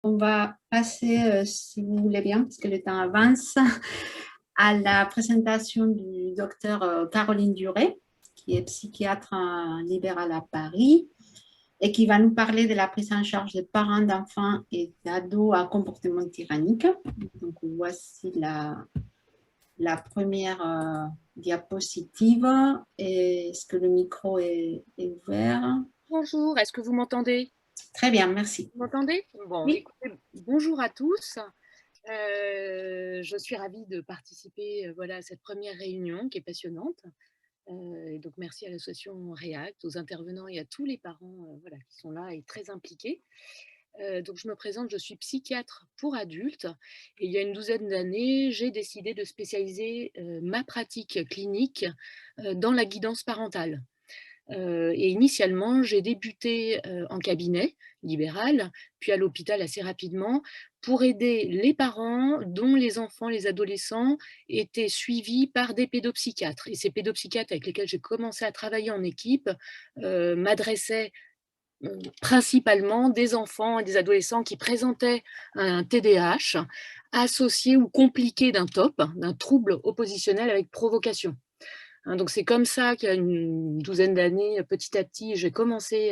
On va passer, si vous voulez bien, parce que le temps avance, à la présentation du docteur Caroline Duret, qui est psychiatre libérale à Paris et qui va nous parler de la prise en charge des parents d'enfants et d'ados à comportement tyrannique. Donc, voici la première diapositive. Est-ce que le micro est ouvert? Bonjour, est-ce que vous m'entendez? Très bien, merci. Vous m'entendez? Bon, Oui. écoutez, bonjour à tous. Je suis ravie de participer voilà, à cette première réunion qui est passionnante. Et donc, merci à l'association REACT, aux intervenants et à tous les parents voilà, qui sont là et très impliqués. Donc, je me présente, je suis psychiatre pour adultes. Et il y a une douzaine d'années, j'ai décidé de spécialiser ma pratique clinique dans la guidance parentale. Et initialement, j'ai débuté en cabinet libéral, puis à l'hôpital assez rapidement, pour aider les parents dont les enfants, les adolescents étaient suivis par des pédopsychiatres. Et ces pédopsychiatres avec lesquels j'ai commencé à travailler en équipe m'adressaient principalement des enfants et des adolescents qui présentaient un TDAH associé ou compliqué d'un TOP, d'un trouble oppositionnel avec provocation. Donc c'est comme ça qu'il y a une douzaine d'années, petit à petit, j'ai commencé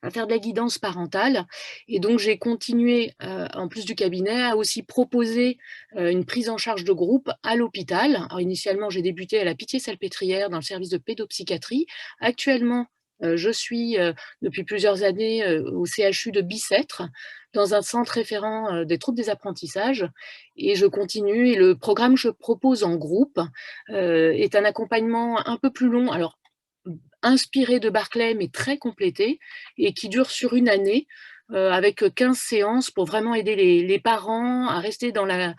à faire de la guidance parentale et donc j'ai continué, en plus du cabinet, à aussi proposer, une prise en charge de groupe à l'hôpital. Alors initialement, j'ai débuté à la Pitié-Salpêtrière dans le service de pédopsychiatrie. Actuellement, je suis, depuis plusieurs années, au CHU de Bicêtre, dans un centre référent, des troubles des apprentissages et je continue et le programme que je propose en groupe, est un accompagnement un peu plus long, alors inspiré de Barclay, mais très complété, et qui dure sur une année, avec 15 séances pour vraiment aider les parents à rester dans la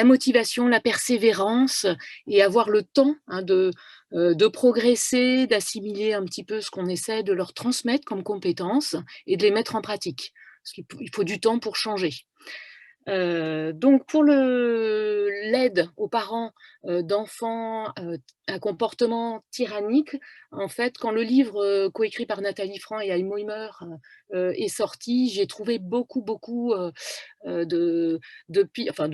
motivation, la persévérance et avoir le temps hein, de progresser, d'assimiler un petit peu ce qu'on essaie de leur transmettre comme compétences et de les mettre en pratique. Parce qu'il faut du temps pour changer. Donc pour l'aide aux parents, d'enfants, à comportement tyrannique, en fait, quand le livre, coécrit par Nathalie Franck et Heimo Himmer, est sorti, j'ai trouvé beaucoup, de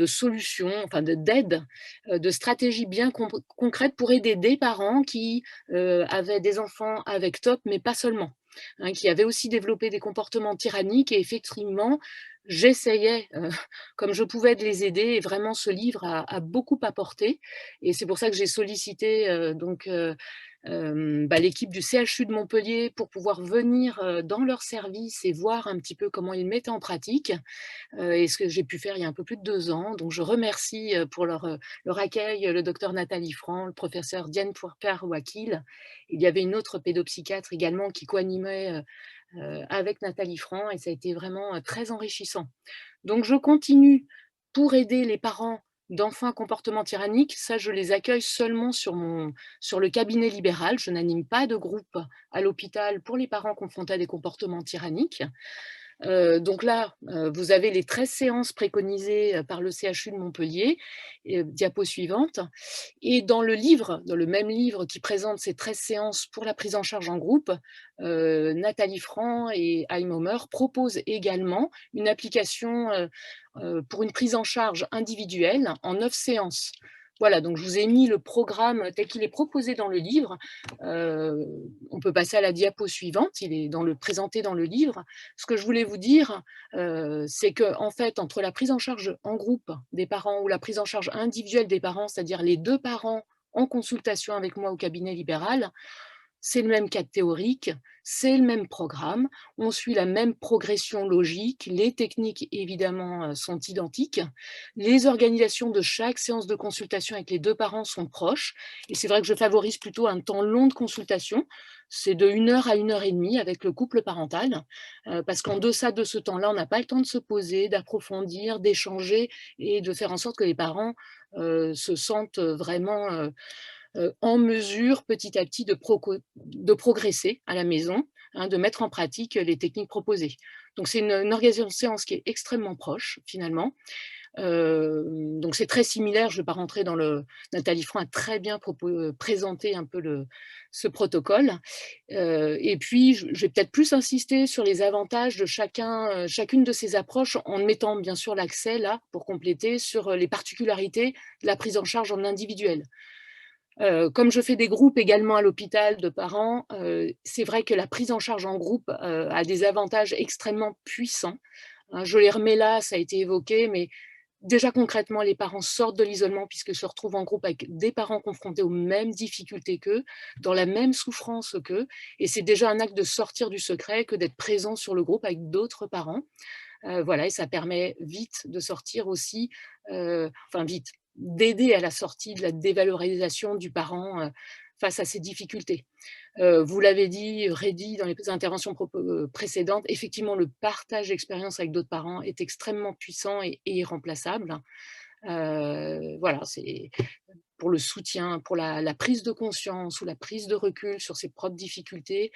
solutions, enfin d'aides, de stratégies bien concrètes pour aider des parents qui, avaient des enfants avec TOP, mais pas seulement, hein, qui avaient aussi développé des comportements tyranniques et effectivement, j'essayais, comme je pouvais de les aider et vraiment ce livre a beaucoup apporté et c'est pour ça que j'ai sollicité, l'équipe du CHU de Montpellier pour pouvoir venir, dans leur service et voir un petit peu comment ils mettaient en pratique, et ce que j'ai pu faire il y a un peu plus de 2 ans. Donc je remercie, pour leur accueil, le docteur Nathalie Franck, le professeur Diane Pouerper-Wakil. Il y avait une autre pédopsychiatre également qui co-animait, avec Nathalie Franck et ça a été vraiment, très enrichissant. Donc je continue pour aider les parents d'enfants à comportement tyrannique. Ça, je les accueille seulement sur le cabinet libéral. Je n'anime pas de groupe à l'hôpital pour les parents confrontés à des comportements tyranniques. Donc là, vous avez les 13 séances préconisées, par le CHU de Montpellier, diapo suivante et dans le livre, dans le même livre qui présente ces 13 séances pour la prise en charge en groupe, Nathalie Franck et Heimo Himmer proposent également une application, pour une prise en charge individuelle en 9 séances. Voilà, donc je vous ai mis le programme tel qu'il est proposé dans le livre. On peut passer à la diapo suivante, il est présenté dans le livre. Ce que je voulais vous dire, c'est qu'en fait, entre la prise en charge en groupe des parents ou la prise en charge individuelle des parents, c'est-à-dire les 2 parents en consultation avec moi au cabinet libéral, c'est le même cadre théorique, c'est le même programme, on suit la même progression logique, les techniques évidemment sont identiques, les organisations de chaque séance de consultation avec les 2 parents sont proches et c'est vrai que je favorise plutôt un temps long de consultation, c'est de 1 heure à 1 heure et demie avec le couple parental, parce qu'en deçà de ce temps-là, on n'a pas le temps de se poser, d'approfondir, d'échanger et de faire en sorte que les parents, se sentent vraiment, en mesure petit à petit de progresser à la maison, hein, de mettre en pratique les techniques proposées. Donc c'est une organisation de séance qui est extrêmement proche finalement. Donc c'est très similaire, je ne vais pas rentrer dans le… Nathalie Franc a très bien présenté un peu ce protocole. Et puis, je vais peut-être plus insister sur les avantages de chacune de ces approches en mettant bien sûr l'accès là, pour compléter, sur les particularités de la prise en charge en individuel. Comme je fais des groupes également à l'hôpital de parents, c'est vrai que la prise en charge en groupe a des avantages extrêmement puissants. Hein, je les remets là, ça a été évoqué, mais déjà concrètement, les parents sortent de l'isolement puisqu'ils se retrouvent en groupe avec des parents confrontés aux mêmes difficultés qu'eux, dans la même souffrance qu'eux, et c'est déjà un acte de sortir du secret que d'être présent sur le groupe avec d'autres parents. Voilà, et ça permet vite de sortir aussi, enfin vite, d'aider à la sortie de la dévalorisation du parent face à ces difficultés. Vous l'avez dit, redit dans les interventions précédentes, effectivement, le partage d'expérience avec d'autres parents est extrêmement puissant et irremplaçable. Voilà, c'est pour le soutien, pour la prise de conscience ou la prise de recul sur ses propres difficultés,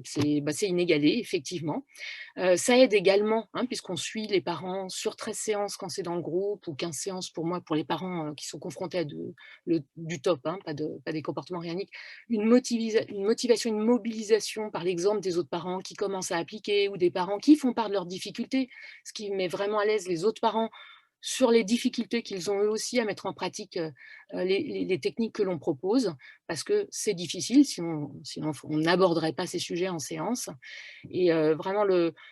c'est inégalé, effectivement. Ça aide également, hein, puisqu'on suit les parents sur 13 séances quand c'est dans le groupe, ou 15 séances pour moi, pour les parents qui sont confrontés à du top, hein, pas des comportements organiques, une motivation, une mobilisation par l'exemple des autres parents qui commencent à appliquer, ou des parents qui font part de leurs difficultés, ce qui met vraiment à l'aise les autres parents sur les difficultés qu'ils ont eux aussi à mettre en pratique les techniques que l'on propose, parce que c'est difficile, sinon on n'aborderait pas ces sujets en séance. Et vraiment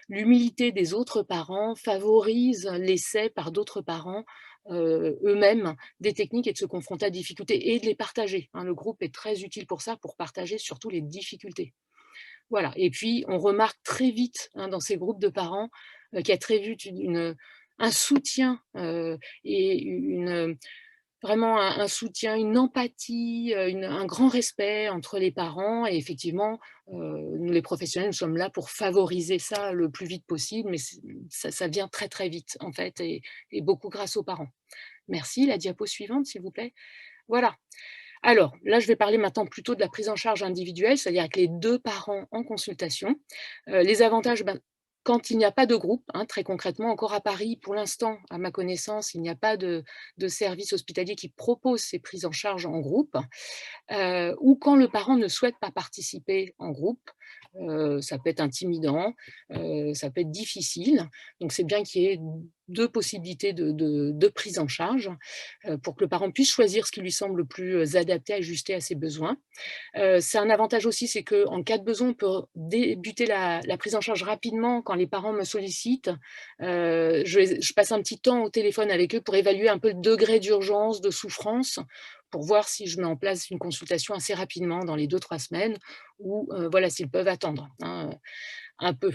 l'humilité des autres parents favorise l'essai par d'autres parents eux-mêmes des techniques, et de se confronter à des difficultés et de les partager, hein. Le groupe est très utile pour ça, pour partager surtout les difficultés. Voilà, et puis on remarque très vite, hein, dans ces groupes de parents, qu'il y a très vite un soutien, et vraiment un soutien, une empathie, un grand respect entre les parents, et effectivement, nous les professionnels, nous sommes là pour favoriser ça le plus vite possible, mais ça vient très, très vite en fait, et beaucoup grâce aux parents. Merci, la diapo suivante s'il vous plaît. Voilà. Alors là, je vais parler maintenant plutôt de la prise en charge individuelle, c'est-à-dire avec les 2 parents en consultation. Les avantages, quand il n'y a pas de groupe, hein, très concrètement, encore à Paris, pour l'instant, à ma connaissance, il n'y a pas de service hospitalier qui propose ces prises en charge en groupe, ou quand le parent ne souhaite pas participer en groupe. Ça peut être intimidant, ça peut être difficile. Donc c'est bien qu'il y ait 2 possibilités de prise en charge, pour que le parent puisse choisir ce qui lui semble le plus adapté, ajusté à ses besoins. C'est un avantage aussi, c'est qu'en cas de besoin, on peut débuter la prise en charge rapidement quand les parents me sollicitent. Je passe un petit temps au téléphone avec eux pour évaluer un peu le degré d'urgence, de souffrance, pour voir si je mets en place une consultation assez rapidement dans les 2-3 semaines, ou voilà, s'ils peuvent attendre, hein, un peu.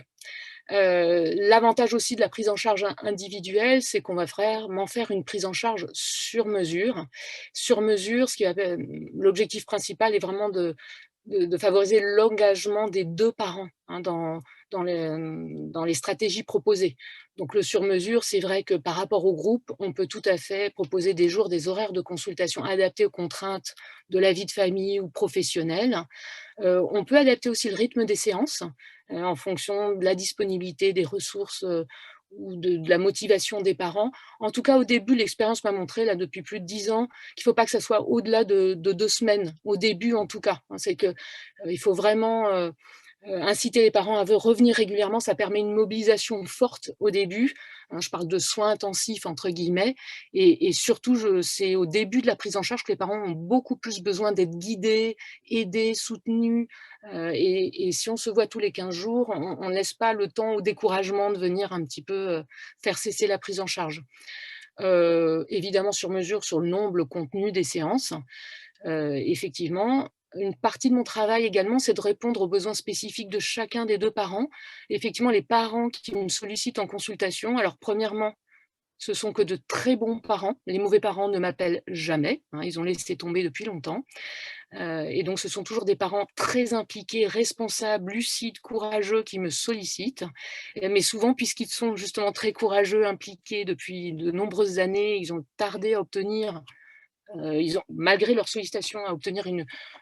L'avantage aussi de la prise en charge individuelle, c'est qu'on va m'en faire une prise en charge sur mesure. Sur mesure, l'objectif principal est vraiment de favoriser l'engagement des 2 parents, hein, dans les stratégies proposées. Donc le sur-mesure, c'est vrai que par rapport au groupe, on peut tout à fait proposer des jours, des horaires de consultation adaptés aux contraintes de la vie de famille ou professionnelle. On peut adapter aussi le rythme des séances, en fonction de la disponibilité, des ressources, ou de la motivation des parents. En tout cas, au début, l'expérience m'a montré, là, depuis plus de 10 ans, qu'il ne faut pas que ça soit au-delà de 2 semaines, au début en tout cas, hein. C'est que, il faut vraiment, inciter les parents à revenir régulièrement. Ça permet une mobilisation forte au début, hein, je parle de «soins intensifs» entre guillemets, et surtout c'est au début de la prise en charge que les parents ont beaucoup plus besoin d'être guidés, aidés, soutenus, et si on se voit tous les 15 jours, on ne laisse pas le temps au découragement de venir un petit peu, faire cesser la prise en charge. Évidemment sur mesure sur le nombre, le contenu des séances. Effectivement, une partie de mon travail également, c'est de répondre aux besoins spécifiques de chacun des 2 parents. Effectivement, les parents qui me sollicitent en consultation, alors premièrement, ce sont que de très bons parents. Les mauvais parents ne m'appellent jamais, hein, ils ont laissé tomber depuis longtemps. Et donc ce sont toujours des parents très impliqués, responsables, lucides, courageux qui me sollicitent. Mais souvent, puisqu'ils sont justement très courageux, impliqués depuis de nombreuses années, ils ont tardé à obtenir, ils ont, malgré leur sollicitation, à obtenir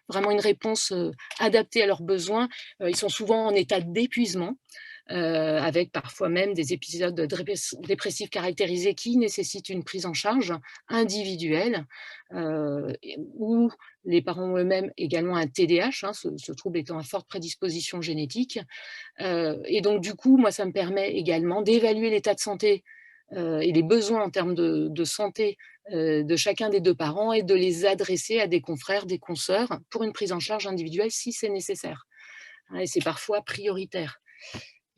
vraiment une réponse adaptée à leurs besoins. Ils sont souvent en état d'épuisement. avec parfois même des épisodes dépressifs caractérisés qui nécessitent une prise en charge individuelle, où les parents eux-mêmes également un TDAH, hein, ce trouble étant à forte prédisposition génétique. Et donc du coup, moi, ça me permet également d'évaluer l'état de santé et les besoins en termes de santé de chacun des 2 parents et de les adresser à des confrères, des consoeurs pour une prise en charge individuelle si c'est nécessaire, hein, et c'est parfois prioritaire.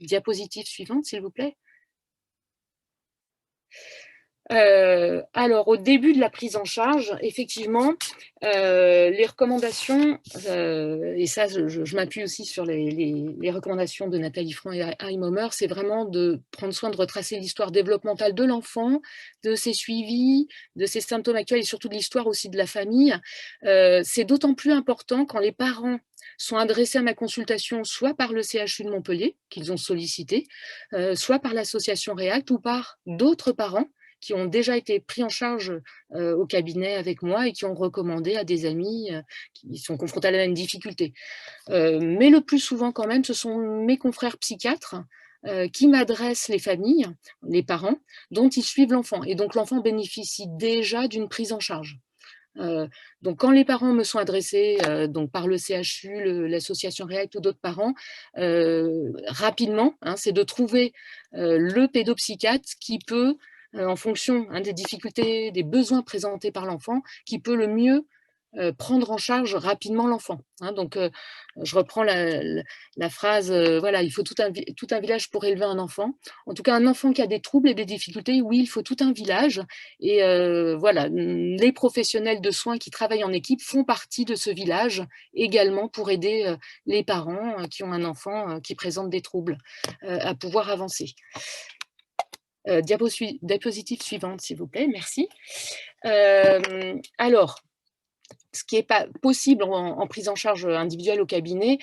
Diapositive suivante, s'il vous plaît. Alors, au début de la prise en charge, effectivement, les recommandations, et ça, je m'appuie aussi sur les recommandations de Nathalie Franc et Heim Homer, c'est vraiment de prendre soin de retracer l'histoire développementale de l'enfant, de ses suivis, de ses symptômes actuels et surtout de l'histoire aussi de la famille. C'est d'autant plus important quand les parents sont adressés à ma consultation soit par le CHU de Montpellier, qu'ils ont sollicité, soit par l'association REACT ou par d'autres parents qui ont déjà été pris en charge au cabinet avec moi et qui ont recommandé à des amis qui sont confrontés à la même difficulté. Mais le plus souvent quand même, ce sont mes confrères psychiatres qui m'adressent les familles, les parents, dont ils suivent l'enfant. Et donc l'enfant bénéficie déjà d'une prise en charge. Donc quand les parents me sont adressés donc par le CHU, l'association REACT ou d'autres parents, rapidement, hein, c'est de trouver le pédopsychiatre qui peut en fonction hein, des difficultés, des besoins présentés par l'enfant, qui peut le mieux prendre en charge rapidement l'enfant. Hein. Donc, je reprends la phrase, voilà, il faut tout un village pour élever un enfant. En tout cas, un enfant qui a des troubles et des difficultés, oui, il faut tout un village. Et voilà, les professionnels de soins qui travaillent en équipe font partie de ce village également pour aider les parents qui ont un enfant qui présente des troubles à pouvoir avancer. Diapositive suivante, s'il vous plaît, merci. Alors, ce qui n'est pas possible en prise en charge individuelle au cabinet,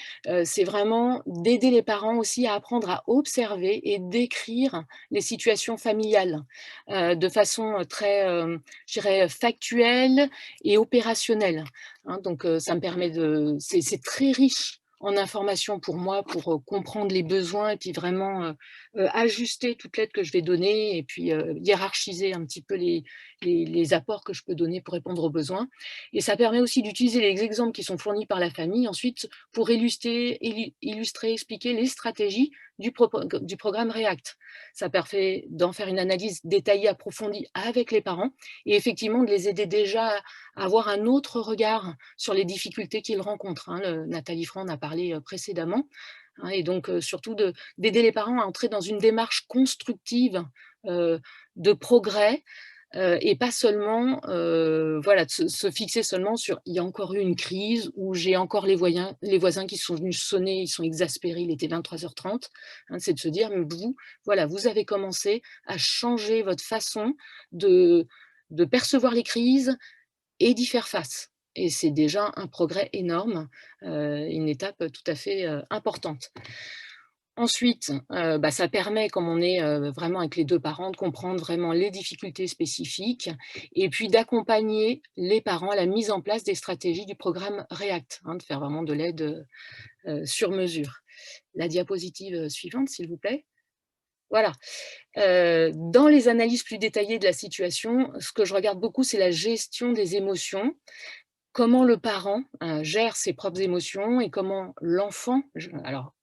c'est vraiment d'aider les parents aussi à apprendre à observer et décrire les situations familiales de façon très, je dirais, factuelle et opérationnelle. Hein, donc, ça me permet de… C'est très riche en informations pour moi, pour comprendre les besoins et puis vraiment ajuster toute l'aide que je vais donner et puis hiérarchiser un petit peu les apports que je peux donner pour répondre aux besoins. Et ça permet aussi d'utiliser les exemples qui sont fournis par la famille ensuite pour illustrer, expliquer les stratégies du programme REACT. Ça permet d'en faire une analyse détaillée, approfondie avec les parents et effectivement de les aider déjà à avoir un autre regard sur les difficultés qu'ils rencontrent. Hein. Nathalie Franc en a parlé précédemment. Hein, et donc surtout d'aider les parents à entrer dans une démarche constructive de progrès, et pas seulement voilà, de se fixer seulement sur « il y a encore eu une crise » ou « j'ai encore les voisins qui sont venus sonner, ils sont exaspérés, il était 23h30 ». Hein, c'est de se dire « vous, voilà, vous avez commencé à changer votre façon de percevoir les crises et d'y faire face ». Et c'est déjà un progrès énorme, une étape tout à fait importante. Ensuite, ça permet, comme on est vraiment avec les 2 parents, de comprendre vraiment les difficultés spécifiques et puis d'accompagner les parents à la mise en place des stratégies du programme REACT, hein, de faire vraiment de l'aide sur mesure. La diapositive suivante, s'il vous plaît. Voilà. Dans les analyses plus détaillées de la situation, ce que je regarde beaucoup, c'est la gestion des émotions. Comment le parent gère ses propres émotions et comment l'enfant, alors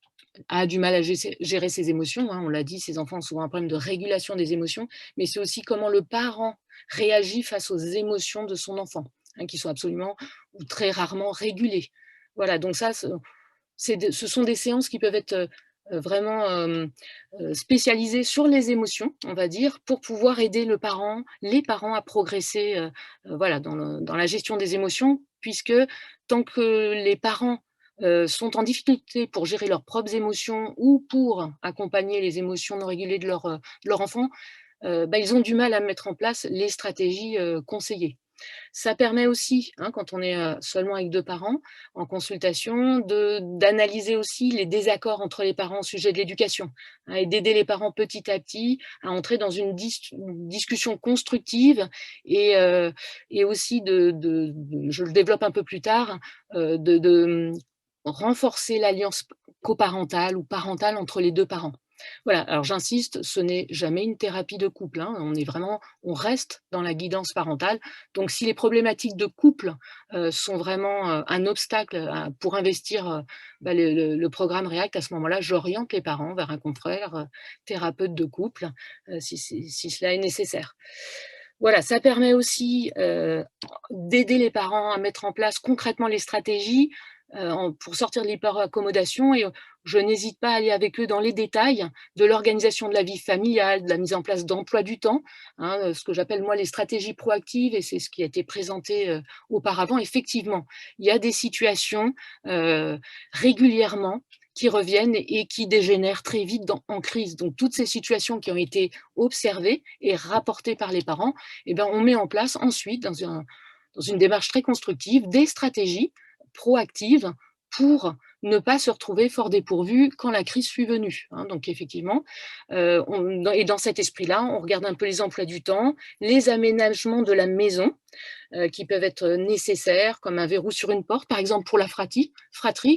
a du mal à gérer ses émotions, hein, on l'a dit, ces enfants ont souvent un problème de régulation des émotions, mais c'est aussi comment le parent réagit face aux émotions de son enfant, hein, qui sont absolument ou très rarement régulées. Voilà, donc ça, ce sont des séances qui peuvent être vraiment spécialisées sur les émotions, on va dire, pour pouvoir aider les parents à progresser voilà, dans la gestion des émotions, puisque tant que les parents sont en difficulté pour gérer leurs propres émotions ou pour accompagner les émotions non régulées de leur enfant, ils ont du mal à mettre en place les stratégies conseillées. Ça permet aussi, hein, quand on est seulement avec 2 parents en consultation, d'analyser aussi les désaccords entre les parents au sujet de l'éducation, hein, et d'aider les parents petit à petit à entrer dans une discussion constructive et aussi je le développe un peu plus tard, de renforcer l'alliance coparentale ou parentale entre les 2 parents. Voilà, alors j'insiste, ce n'est jamais une thérapie de couple, hein. On reste dans la guidance parentale. Donc si les problématiques de couple, sont vraiment, un obstacle pour investir, le programme REACT, à ce moment-là, j'oriente les parents vers un confrère, thérapeute de couple, si cela est nécessaire. Voilà, ça permet aussi, d'aider les parents à mettre en place concrètement les stratégies, pour sortir de l'hyper-accommodation, et je n'hésite pas à aller avec eux dans les détails de l'organisation de la vie familiale, de la mise en place d'emploi du temps, hein, ce que j'appelle moi les stratégies proactives, et c'est ce qui a été présenté, auparavant. Effectivement, il y a des situations, régulièrement, qui reviennent et qui dégénèrent très vite en crise. Donc toutes ces situations qui ont été observées et rapportées par les parents, eh ben, on met en place ensuite, dans une démarche très constructive, des stratégies proactive pour ne pas se retrouver fort dépourvu quand la crise fut venue, hein. Donc effectivement, dans cet esprit-là, on regarde un peu les emplois du temps, les aménagements de la maison, qui peuvent être nécessaires, comme un verrou sur une porte, par exemple pour la fratrie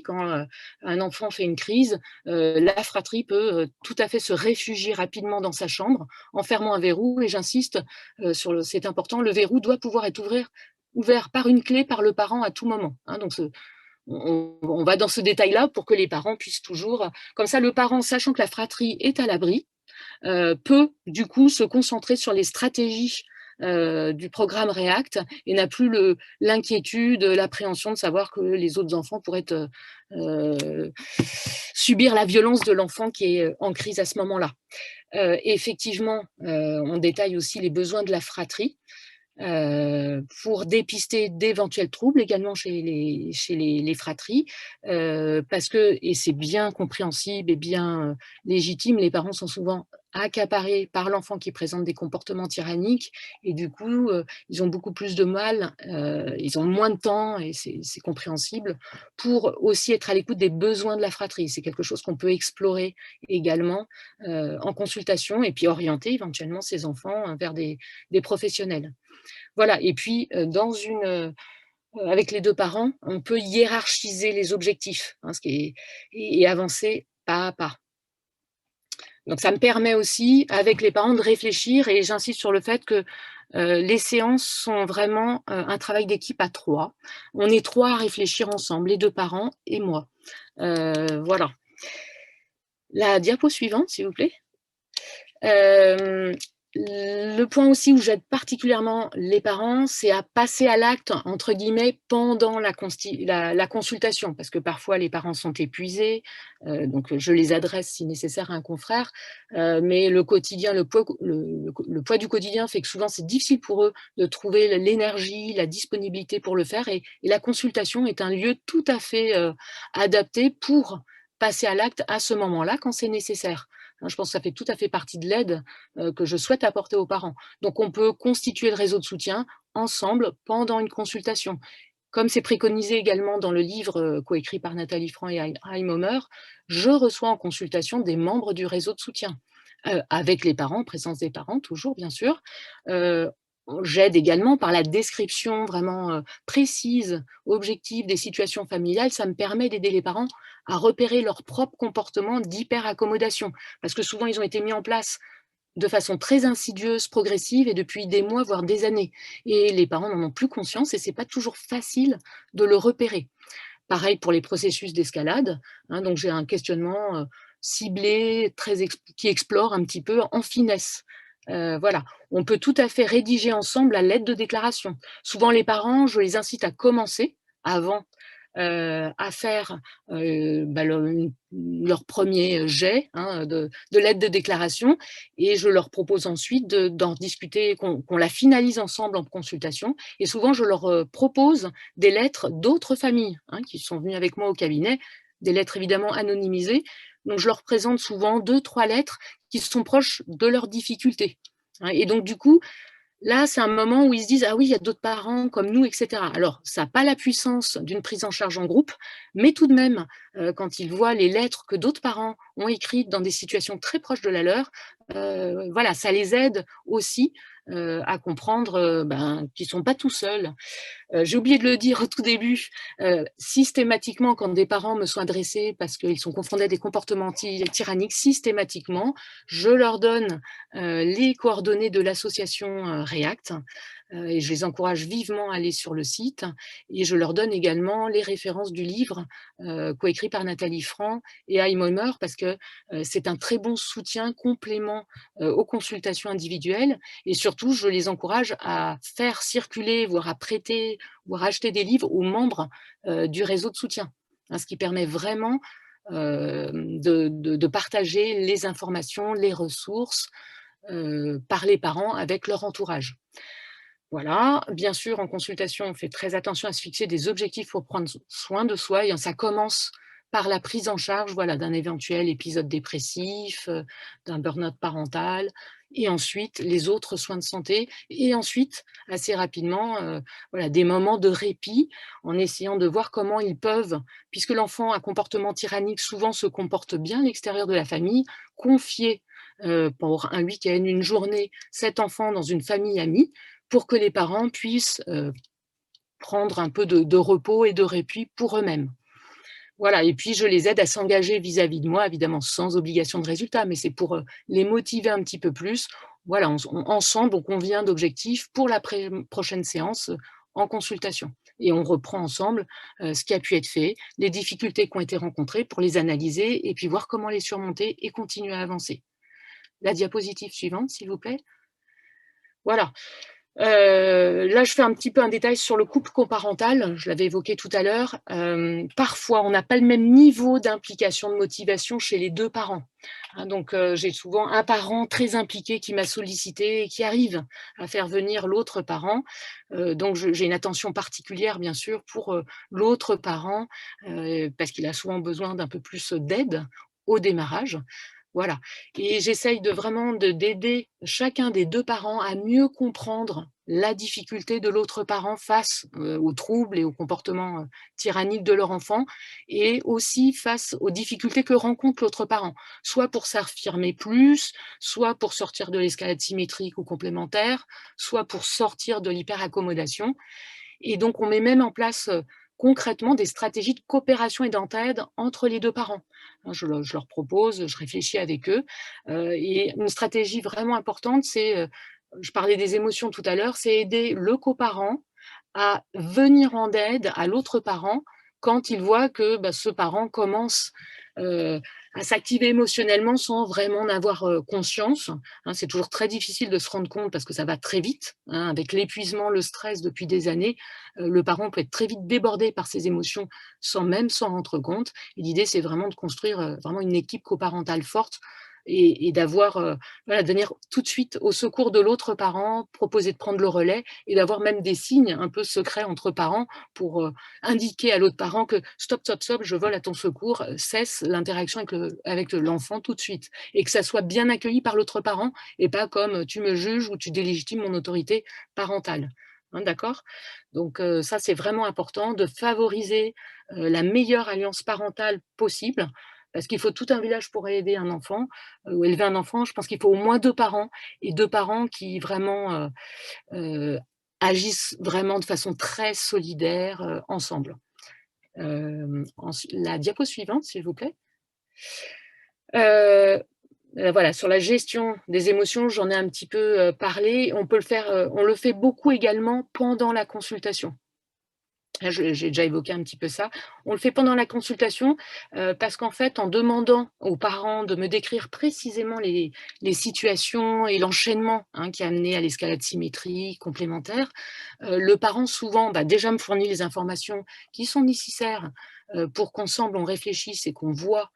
quand, un enfant fait une crise, la fratrie peut, tout à fait se réfugier rapidement dans sa chambre en fermant un verrou, et j'insiste, c'est important, le verrou doit pouvoir être ouvert par une clé par le parent à tout moment, hein. Donc on va dans ce détail-là pour que les parents puissent toujours, comme ça le parent, sachant que la fratrie est à l'abri, peut du coup se concentrer sur les stratégies, du programme REACT, et n'a plus l'inquiétude, l'appréhension de savoir que les autres enfants pourraient subir la violence de l'enfant qui est en crise à ce moment-là. Effectivement, on détaille aussi les besoins de la fratrie, pour dépister d'éventuels troubles également chez les fratries, parce que, et c'est bien compréhensible et bien, légitime, les parents sont souvent accaparés par l'enfant qui présente des comportements tyranniques, et du coup, ils ont beaucoup plus de mal, ils ont moins de temps, et c'est compréhensible, pour aussi être à l'écoute des besoins de la fratrie. C'est quelque chose qu'on peut explorer également, en consultation, et puis orienter éventuellement ces enfants, vers des professionnels. Voilà, et puis, avec les 2 parents, on peut hiérarchiser les objectifs, hein, ce qui est et avancer pas à pas. Donc ça me permet aussi, avec les parents, de réfléchir, et j'insiste sur le fait que, les séances sont vraiment, un travail d'équipe à 3. On est 3 à réfléchir ensemble, les 2 parents et moi. Voilà. La diapo suivante, s'il vous plaît. Le point aussi où j'aide particulièrement les parents, c'est à passer à l'acte, entre guillemets, pendant la consultation, parce que parfois les parents sont épuisés, donc je les adresse si nécessaire à un confrère, mais le quotidien, le poids du quotidien fait que souvent c'est difficile pour eux de trouver l'énergie, la disponibilité pour le faire, et la consultation est un lieu tout à fait, adapté pour passer à l'acte à ce moment-là, quand c'est nécessaire. Hein, je pense que ça fait tout à fait partie de l'aide, que je souhaite apporter aux parents. Donc on peut constituer le réseau de soutien ensemble pendant une consultation. Comme c'est préconisé également dans le livre, coécrit par Nathalie Franc et Haim Homer, je reçois en consultation des membres du réseau de soutien, avec les parents, présence des parents toujours bien sûr. Heu, J'aide également par la description vraiment, précise, objective des situations familiales. Ça me permet d'aider les parents à repérer leur propre comportement d'hyper-accommodation. Parce que souvent ils ont été mis en place de façon très insidieuse, progressive, et depuis des mois, voire des années. Et les parents n'en ont plus conscience, et c'est pas toujours facile de le repérer. Pareil pour les processus d'escalade, hein, donc j'ai un questionnement, ciblé, qui explore un petit peu en finesse. Voilà, on peut tout à fait rédiger ensemble la lettre de déclaration. Souvent les parents, je les incite à commencer avant, à faire, leur premier jet, hein, de lettre de déclaration, et je leur propose ensuite d'en discuter, qu'on la finalise ensemble en consultation, et souvent je leur, propose des lettres d'autres familles, hein, qui sont venues avec moi au cabinet, des lettres évidemment anonymisées. Donc je leur présente souvent 2-3 lettres qui sont proches de leurs difficultés, hein, et donc du coup, là, c'est un moment où ils se disent: «Ah oui, il y a d'autres parents comme nous» et cetera. Alors, ça n'a pas la puissance d'une prise en charge en groupe, mais tout de même, quand ils voient les lettres que d'autres parents ont écrit dans des situations très proches de la leur, voilà, ça les aide aussi à comprendre qu'ils ne sont pas tout seuls. J'ai oublié de le dire au tout début, systématiquement, quand des parents me sont adressés parce qu'ils sont confrontés à des comportements tyranniques, systématiquement, je leur donne les coordonnées de l'association React et je les encourage vivement à aller sur le site et je leur donne également les références du livre coécrit par Nathalie Franc et Heim Homer parce que c'est un très bon soutien, complément aux consultations individuelles et surtout, je les encourage à faire circuler, voire à prêter ou racheter des livres aux membres du réseau de soutien, hein, ce qui permet vraiment de partager les informations, les ressources par les parents avec leur entourage. Voilà, bien sûr, en consultation, on fait très attention à se fixer des objectifs pour prendre soin de soi et ça commence par la prise en charge voilà, d'un éventuel épisode dépressif, d'un burn-out parental, et ensuite les autres soins de santé, et ensuite, assez rapidement, voilà, des moments de répit en essayant de voir comment ils peuvent, puisque l'enfant à comportement tyrannique souvent se comporte bien à l'extérieur de la famille, confier pour un week-end, une journée, cet enfant dans une famille amie, pour que les parents puissent prendre un peu de repos et de répit pour eux-mêmes. Voilà, et puis je les aide à s'engager vis-à-vis de moi, évidemment sans obligation de résultat, mais c'est pour les motiver un petit peu plus. Voilà, ensemble, on convient d'objectifs pour la prochaine séance en consultation. Et on reprend ensemble ce qui a pu être fait, les difficultés qui ont été rencontrées pour les analyser et puis voir comment les surmonter et continuer à avancer. La diapositive suivante, s'il vous plaît. Voilà. Là, je fais un petit peu un détail sur le couple coparental, je l'avais évoqué tout à l'heure. Parfois, on n'a pas le même niveau d'implication, de motivation chez les deux parents. Hein, donc, j'ai souvent un parent très impliqué qui m'a sollicité et qui arrive à faire venir l'autre parent. Donc, j'ai une attention particulière, bien sûr, pour l'autre parent, parce qu'il a souvent besoin d'un peu plus d'aide au démarrage. Voilà, et j'essaye d'aider chacun des deux parents à mieux comprendre la difficulté de l'autre parent face aux troubles et aux comportements tyranniques de leur enfant, et aussi face aux difficultés que rencontre l'autre parent, soit pour s'affirmer plus, soit pour sortir de l'escalade symétrique ou complémentaire, soit pour sortir de l'hyperaccommodation. Et donc, on met même en place concrètement des stratégies de coopération et d'entraide entre les deux parents. Hein, je leur propose, je réfléchis avec eux. Et une stratégie vraiment importante, c'est, je parlais des émotions tout à l'heure, c'est aider le coparent à venir en aide à l'autre parent quand il voit que ce parent commence à s'activer émotionnellement sans vraiment en avoir conscience. Hein, c'est toujours très difficile de se rendre compte parce que ça va très vite. Hein, avec l'épuisement, le stress depuis des années, le parent peut être très vite débordé par ses émotions sans même s'en rendre compte. Et l'idée, c'est vraiment de construire vraiment une équipe coparentale forte et d'avoir, voilà, de venir tout de suite au secours de l'autre parent, proposer de prendre le relais et d'avoir même des signes un peu secrets entre parents pour indiquer à l'autre parent que stop, stop, stop, je vole à ton secours, cesse l'interaction avec l'enfant tout de suite. Et que ça soit bien accueilli par l'autre parent et pas comme tu me juges ou tu délégitimes mon autorité parentale. Hein, d'accord? Donc ça, c'est vraiment important de favoriser la meilleure alliance parentale possible, parce qu'il faut tout un village pour aider un enfant ou élever un enfant. Je pense qu'il faut au moins 2 parents et 2 parents qui vraiment, heu, agissent vraiment de façon très solidaire, ensemble. Ensuite la diapo suivante, s'il vous plaît. Heu, voilà, sur la gestion des émotions, j'en ai un petit peu, parlé. On peut le faire, on le fait beaucoup également pendant la consultation. Là, j'ai déjà évoqué un petit peu ça. On le fait pendant la consultation, parce qu'en fait, en demandant aux parents de me décrire précisément les situations et l'enchaînement, hein, qui a amené à l'escalade symétrique complémentaire, le parent souvent, déjà me fournit les informations qui sont nécessaires, pour qu'ensemble on réfléchisse et qu'on voit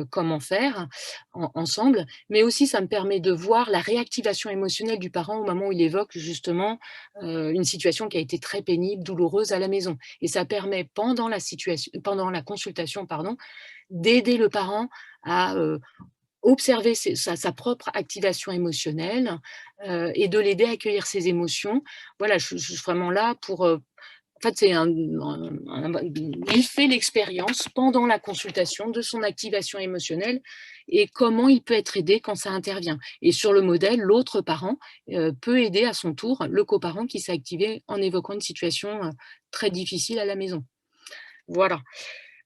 comment faire ensemble, mais aussi ça me permet de voir la réactivation émotionnelle du parent au moment où il évoque justement une situation qui a été très pénible, douloureuse à la maison. Et ça permet pendant la consultation, pardon, d'aider le parent à observer sa propre activation émotionnelle et de l'aider à accueillir ses émotions. Voilà, je suis vraiment là pour En fait, il fait l'expérience pendant la consultation de son activation émotionnelle et comment il peut être aidé quand ça intervient. Et sur le modèle, l'autre parent peut aider à son tour le coparent qui s'est activé en évoquant une situation très difficile à la maison. Voilà.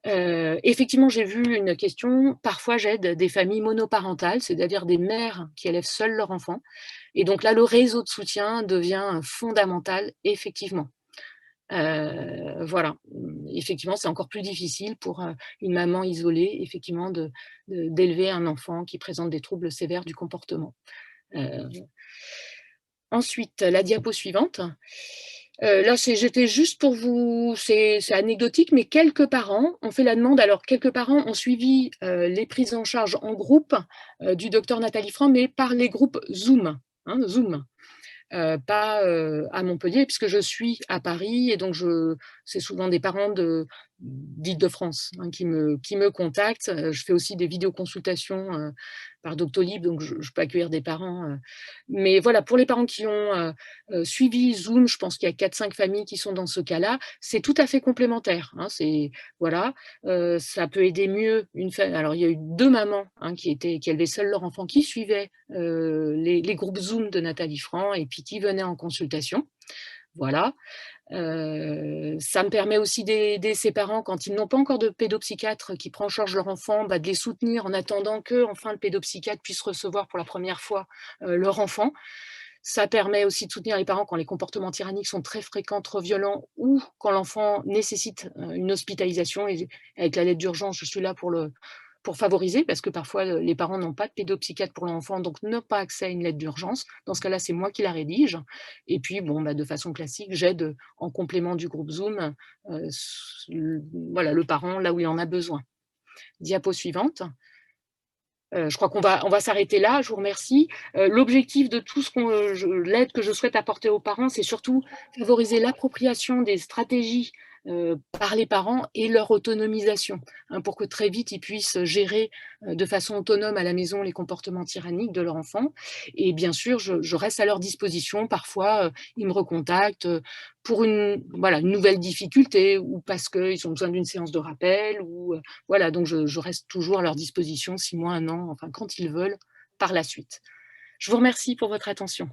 Effectivement, j'ai vu une question. Parfois, j'aide des familles monoparentales, c'est-à-dire des mères qui élèvent seules leur enfant. Et donc là, le réseau de soutien devient fondamental, effectivement. Voilà. Effectivement, c'est encore plus difficile pour une maman isolée, effectivement, d'élever un enfant qui présente des troubles sévères du comportement. Ensuite, la diapo suivante. Là, j'étais juste pour vous, c'est anecdotique, mais quelques parents ont fait la demande. Alors, quelques parents ont suivi les prises en charge en groupe du docteur Nathalie Franck, mais par les groupes Zoom. Zoom. Pas à Montpellier, puisque je suis à Paris, et donc c'est souvent des parents d'Île-de-France qui me contactent. Je fais aussi des vidéoconsultations par Doctolib, donc je peux accueillir des parents. Mais voilà, pour les parents qui ont suivi Zoom, je pense qu'il y a 4-5 familles qui sont dans ce cas-là, c'est tout à fait complémentaire. Voilà, ça peut aider mieux une famille. Alors, il y a eu 2 mamans qui élevaient seules leur enfant, qui suivaient les groupes Zoom de Nathalie Franck et puis qui venaient en consultation. Voilà. Ça me permet aussi d'aider ces parents quand ils n'ont pas encore de pédopsychiatre qui prend en charge leur enfant, de les soutenir en attendant que enfin le pédopsychiatre puisse recevoir pour la première fois leur enfant. Ça permet aussi de soutenir les parents quand les comportements tyranniques sont très fréquents, trop violents, ou quand l'enfant nécessite une hospitalisation. Et avec la lettre d'urgence, je suis là pour favoriser, parce que parfois les parents n'ont pas de pédopsychiatre pour l'enfant, donc n'ont pas accès à une lettre d'urgence. Dans ce cas-là, c'est moi qui la rédige. Et puis, de façon classique, j'aide en complément du groupe Zoom le parent là où il en a besoin. Diapo suivante. Je crois qu'on va s'arrêter là. Je vous remercie. L'objectif de tout l'aide que je souhaite apporter aux parents, c'est surtout favoriser l'appropriation des stratégies par les parents et leur autonomisation, pour que très vite ils puissent gérer de façon autonome à la maison les comportements tyranniques de leur enfant. Et bien sûr, je reste à leur disposition. Parfois, ils me recontactent pour une nouvelle difficulté, ou parce qu'ils ont besoin d'une séance de rappel, ou voilà, donc je reste toujours à leur disposition 6 mois, 1 an, enfin quand ils veulent, par la suite. Je vous remercie pour votre attention.